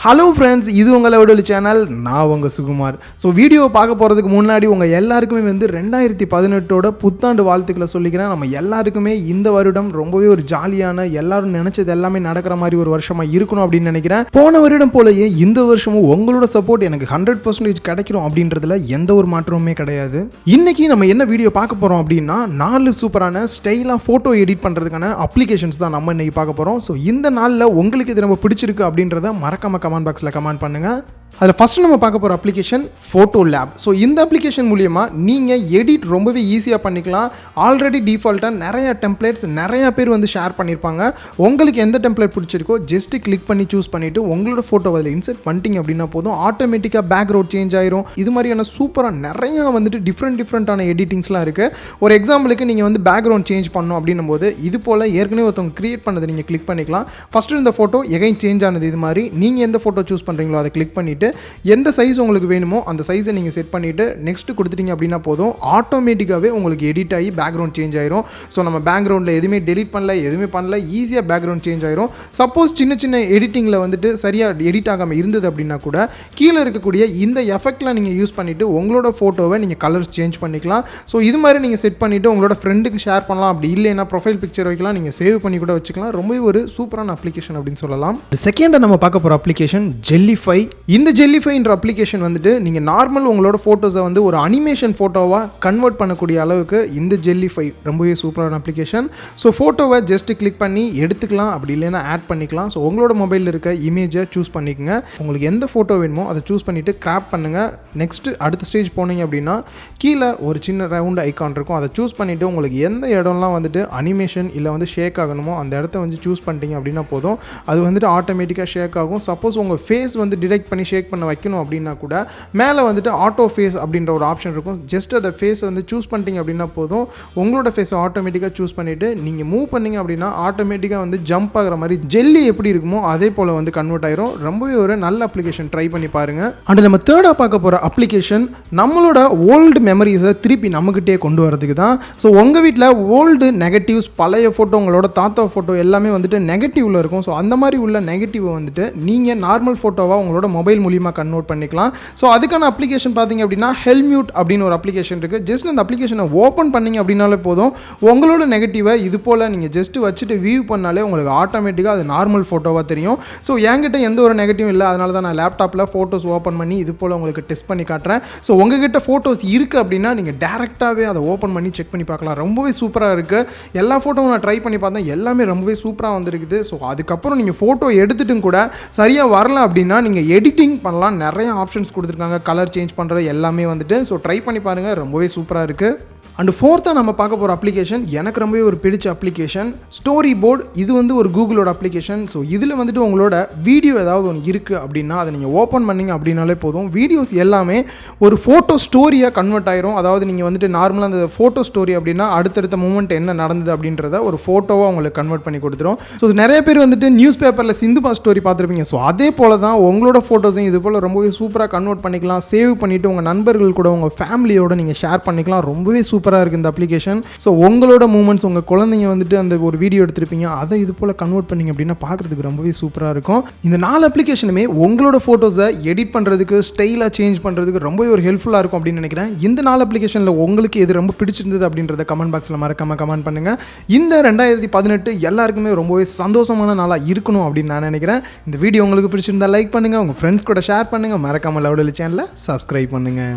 Hello friends, இது உங்களோட channel. நான் உங்கள் சுகுமார். ஸோ வீடியோ பார்க்க போகிறதுக்கு முன்னாடி உங்கள் எல்லாருக்குமே 2018 புத்தாண்டு வாழ்த்துக்களை சொல்லிக்கிறேன். நம்ம எல்லாருக்குமே இந்த வருடம் ரொம்பவே ஒரு ஜாலியான, எல்லாரும் நினச்சது எல்லாமே நடக்கிற மாதிரி ஒரு வருஷமாக இருக்கணும் அப்படின்னு நினைக்கிறேன். போன வருடம் போலயே இந்த வருஷமும் உங்களோட சப்போர்ட் எனக்கு 100% கிடைக்கிறோம் அப்படின்றதுல எந்த ஒரு மாற்றமுமே கிடையாது. இன்னைக்கு நம்ம என்ன வீடியோ பார்க்க போகிறோம் அப்படின்னா, 4 சூப்பரான ஸ்டைலாக ஃபோட்டோ எடிட் பண்ணுறதுக்கான அப்ளிகேஷன்ஸ் தான் நம்ம இன்னைக்கு பார்க்க போகிறோம். ஸோ இந்த நாளில் உங்களுக்கு இது ரொம்ப பிடிச்சிருக்கு அப்படின்றத மறக்காம கமெண்ட் பாக்ஸில் கமெண்ட் பண்ணுங்கள். அதில் ஃபஸ்ட்டு நம்ம பார்க்க போகிற அப்ளிகேஷன் ஃபோட்டோ லேப். ஸோ இந்த அப்ளிகேஷன் மூலிமா நீங்கள் எடிட் ரொம்பவே ஈஸியாக பண்ணிக்கலாம். ஆல்ரெடி டிஃபால்ட்டாக நிறைய டெம்ப்ளேட்ஸ் நிறைய பேர் ஷேர் பண்ணியிருப்பாங்க. உங்களுக்கு எந்த டெம்ப்ளேட் பிடிச்சிருக்கோ ஜஸ்ட்டு கிளிக் பண்ணி சூஸ் பண்ணிவிட்டு உங்களோட ஃபோட்டோ அதில் இன்சர்ட் பண்ணிட்டீங்க அப்படின்னா போதும், ஆட்டோமேட்டிக்காக பேக்ரவுண்ட் சேஞ்ச் ஆயிரும். இது மாதிரியான சூப்பராக நிறையா டிஃப்ரெண்ட்டான எடிட்டிங்ஸ்லாம் இருக்குது. ஒரு எக்ஸாம்பிளுக்கு நீங்கள் பேக்ரவுண்ட் சேஞ்ச் பண்ணணும் அப்படின்னும் போது இது போல் ஏற்கனவே ஒருத்தவங்க க்ரியேட் பண்ணதை நீங்கள் கிளிக் பண்ணிக்கலாம். ஃபஸ்ட்டு இந்த ஃபோட்டோ எகைன் சேஞ்ச் ஆனது. இது மாதிரி நீங்கள் எந்த ஃபோட்டோ சூஸ் பண்ணுறீங்களோ அதை கிளிக் பண்ணிவிட்டு எந்த சைஸ் உங்களுக்கு வேணுமோ அந்த சைஸை நீங்கள் செட் பண்ணிவிட்டு நெக்ஸ்ட் கொடுத்துட்டீங்க அப்படின்னா போதும், ஆட்டோமேட்டிக்காகவே உங்களுக்கு எடிட் ஆகி பேக்ரவுண்ட் சேஞ்ச் ஆயிரும். ஸோ நம்ம பேக்ரவுண்டில் எதுவுமே டெலிட் பண்ணல, எதுவுமே பண்ணல, ஈஸியாக பேக்ரவுண்ட் சேஞ்ச் ஆயிரும். சப்போஸ் சின்ன எடிட்டிங்கில் சரியாக எடிட் ஆகாமல் இருந்தது அப்படின்னா கூட கீழே இருக்கக்கூடிய இந்த எஃபெக்ட்லாம் நீங்கள் யூஸ் பண்ணிவிட்டு உங்களோட ஃபோட்டோவை நீங்கள் கலர்ஸ் சேஞ்ச் பண்ணிக்கலாம். ஸோ இது மாதிரி நீங்கள் செட் பண்ணிவிட்டு உங்களோட ஃப்ரெண்டுக்கு ஷேர் பண்ணலாம். அப்படி இல்லைன்னா ப்ரொஃபைல் பிக்சர் வைக்கலாம், நீங்கள் சேவ் பண்ணி கூட வச்சுக்கலாம். ரொம்பவே ஒரு சூப்பரான அப்ளிகேஷன் அப்படின்னு சொல்லலாம். செகண்டாக நம்ம பார்க்க போகிற அப்ளிகேஷன் ஜெல்லிஃபை. இந்த ஜெல்லிஃபைன்ற அப்ளிகேஷன் நீங்கள் நார்மல் உங்களோட ஃபோட்டோஸை ஒரு அனிமேஷன் ஃபோட்டோவாக கன்வெர்ட் பண்ணக்கூடிய அளவுக்கு இந்த ஜெல்லிஃபை ரொம்பவே சூப்பரான அப்ளிகேஷன். ஸோ ஃபோட்டோவை ஜஸ்ட் கிளிக் பண்ணி எடுத்துக்கலாம், அப்படி இல்லைன்னா ஆட் பண்ணிக்கலாம். ஸோ உங்களோட மொபைலில் இருக்க இமேஜை சூஸ் பண்ணிக்கோங்க. உங்களுக்கு எந்த ஃபோட்டோ வேணுமோ அதை சூஸ் பண்ணிவிட்டு கிராப் பண்ணுங்கள். நெக்ஸ்ட்டு அடுத்த ஸ்டேஜ் போனீங்க அப்படின்னா கீழே ஒரு சின்ன ரவுண்ட் ஐக்கான் இருக்கும். அதை சூஸ் பண்ணிவிட்டு உங்களுக்கு எந்த இடம்லாம் அனிமேஷன் இல்லை ஷேக் ஆகணுமோ அந்த இடத்த சூஸ் பண்ணிட்டீங்க அப்படின்னா போதும், அது ஆட்டோமேட்டிக்காக ஷேக் ஆகும். சப்போஸ் உங்கள் ஃபேஸ் டிடெக்ட் பண்ணி ஷேக் பண்ண வைக்கணும் அப்படின்னா கூட மேலே ஆட்டோ ஃபேஸ் அப்படின்ற ஒரு ஆப்ஷன் இருக்கும். ஜஸ்ட் அதை ஃபேஸ் சூஸ் பண்ணிட்டீங்க அப்படின்னா போதும், உங்களோட ஃபேஸை ஆட்டோமேட்டிக்காக சூஸ் பண்ணிவிட்டு நீங்கள் மூவ் பண்ணிங்க அப்படின்னா ஆட்டோமேட்டிக்காக ஜம்ப் ஆகிற மாதிரி ஜெல்லி எப்படி இருக்குமோ அதே போல் கன்வெர்ட் ஆயிரும். ரொம்பவே ஒரு நல்ல அப்ளிகேஷன், ட்ரை பண்ணி பாருங்கள். அண்ட் நம்ம தேர்டாக பார்க்க போகிற அப்ளிகேஷன் நம்மளோட ஓல்டு மெமரிஸை திருப்பி நம்மகிட்டே கொண்டு வரதுக்கு தான். ஸோ உங்கள் வீட்டில் ஓல்டு நெகட்டிவ்ஸ், பழைய ஃபோட்டோ, உங்களோட தாத்தா ஃபோட்டோ எல்லாமே நெகட்டிவில் இருக்கும். ஸோ அந்த மாதிரி உள்ள நெகட்டிவை நீங்கள் நார்மல் ஃபோட்டோவாக உங்களோட மொபைல் மூலியமாக கன்வெர்ட் பண்ணிக்கலாம். ஸோ அதுக்கான அப்ளிகேஷன் பார்த்தீங்க அப்படின்னா ஹெல்மியூட் அப்படின்னு ஒரு அப்ளிகேஷன் இருக்குது. ஜஸ்ட் அந்த அப்ளிகேஷனை ஓப்பன் பண்ணிங்க அப்படின்னாலே போதும், உங்களோட நெகட்டிவை இது போல் நீங்கள் ஜஸ்ட் வச்சுட்டு வியூ பண்ணாலே உங்களுக்கு ஆட்டோமேட்டிக்காக அது நார்மல் ஃபோட்டோவாக தெரியும். ஸோ என்கிட்ட எந்த ஒரு நெகட்டிவும் இல்லை, அதனால தான் நான் லேப்டாப்பில் ஃபோட்டோஸ் ஓப்பன் பண்ணி இது போல் உங்களுக்கு டெஸ்ட் பண்ணி காட்டுறேன். ஸோ உங்ககிட்ட ஃபோட்டோஸ் இருக்குது அப்படின்னா நீங்கள் டேரெக்டாகவே அதை ஓப்பன் பண்ணி செக் பண்ணி பார்க்கலாம். ரொம்பவே சூப்பராக இருக்குது. எல்லா ஃபோட்டோவும் நான் ட்ரை பண்ணி பார்த்தேன், எல்லாமே ரொம்பவே சூப்பராக வந்துருக்குது. ஸோ அதுக்கப்புறம் நீங்கள் ஃபோட்டோ எடுத்துட்டும் கூட சரியாக வரல அப்படின்னா நீங்கள் எடிட்டிங் பண்ணலாம். நிறைய ஆப்ஷன்ஸ் கொடுத்துருக்காங்க, கலர் சேஞ்ச் பண்ணுறது எல்லாமே ஸோ ட்ரை பண்ணி பாருங்கள், ரொம்பவே சூப்பராக இருக்குது. அண்ட் ஃபோர்த்தாக நம்ம பார்க்க போகிற அப்ளிகேஷன் எனக்கு ரொம்பவே ஒரு பிடிச்ச அப்ளிகேஷன் ஸ்டோரி போர்ட். இது ஒரு கூகுளோட அப்ளிகேஷன். ஸோ இதில் உங்களோட வீடியோ ஏதாவது ஒன்று இருக்குது அப்படின்னா அதை நீங்கள் ஓப்பன் பண்ணிங்க அப்படின்னாலே போதும், வீடியோஸ் எல்லாமே ஒரு ஃபோட்டோ ஸ்டோரியாக கன்வெர்ட் ஆயிரும். அதாவது நீங்கள் நார்மலாக அந்த ஃபோட்டோ ஸ்டோரி அப்படின்னா அடுத்தடுத்த மூமெண்ட் என்ன நடந்தது அப்படின்றத ஒரு ஃபோட்டோவாக உங்களுக்கு கன்வெர்ட் பண்ணி கொடுத்துரும். ஸோ நிறைய பேர் நியூஸ் பேப்பரில் சிந்துபா ஸ்டோரி பார்த்துருப்பீங்க. ஸோ அதே போல் தான் உங்களோட ஃபோட்டோஸையும் இது போல் ரொம்பவே சூப்பராக கன்வெர்ட் பண்ணிக்கலாம். சேவ் பண்ணிவிட்டு உங்கள் நண்பர்கள் கூட உங்கள் ஃபேமிலியோட நீங்கள் ஷேர் பண்ணிக்கலாம். ரொம்பவே சூப்பராக இருக்குது இந்த அப்ளிகேஷன். ஸோ உங்களோட மூமெண்ட்ஸ், உங்கள் குழந்தைங்க அந்த ஒரு வீடியோ எடுத்திருப்பீங்க, அதை இது போல் கன்வெர்ட் பண்ணிங்க அப்படின்னா பார்க்குறதுக்கு ரொம்பவே சூப்பராக இருக்கும். இந்த 4 அப்ளிகேஷனுமே உங்களோட ஃபோட்டோஸை எடிட் பண்ணுறதுக்கு, ஸ்டைலாக சேஞ்ச் பண்ணுறதுக்கு ரொம்பவே ஒரு ஹெல்ப்ஃபுல்லாக இருக்கும் அப்படின்னு நினைக்கிறேன். இந்த 4 அப்ளிகேஷனில் உங்களுக்கு எது ரொம்ப பிடிச்சிருந்தது அப்படின்றத கமெண்ட் பாக்ஸில் மறக்காமல் கமெண்ட் பண்ணுங்கள். இந்த 2018 எல்லாருக்குமே ரொம்பவே சந்தோஷமான நாளாக இருக்கணும் அப்படின்னு நான் நினைக்கிறேன். இந்த வீடியோ உங்களுக்கு பிடிச்சிருந்தா லைக் பண்ணுங்கள், உங்கள் ஃப்ரெண்ட்ஸ் கூட ஷேர் பண்ணுங்கள், மறக்காமல் லவுடலி சேனலை சப்ஸ்கிரைப் பண்ணுங்கள்.